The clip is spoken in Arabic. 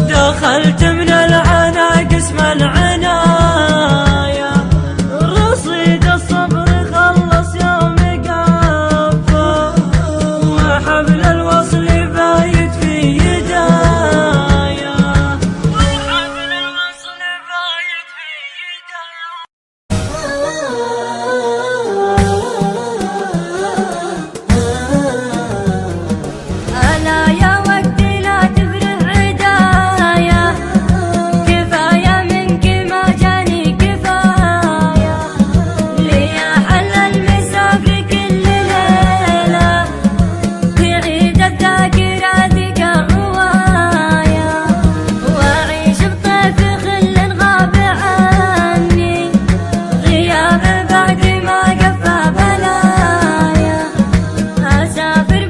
دخلت من العنا قسم العناية، رصيد الصبر خلص يوم قفا، وحبل الوصل بايت في يدايا، وحبل الوصل بايت في يدايا. ألا يا وقتي لا تفرح عدايا، كفاية منك ما جاني كفاية، لي حل المسافر كل ليلة، تعيد الذاكرة ذيك الرواية، وأعيش بطيف خل غاب عني، غياب بعد ما قفى بلايا، أسافر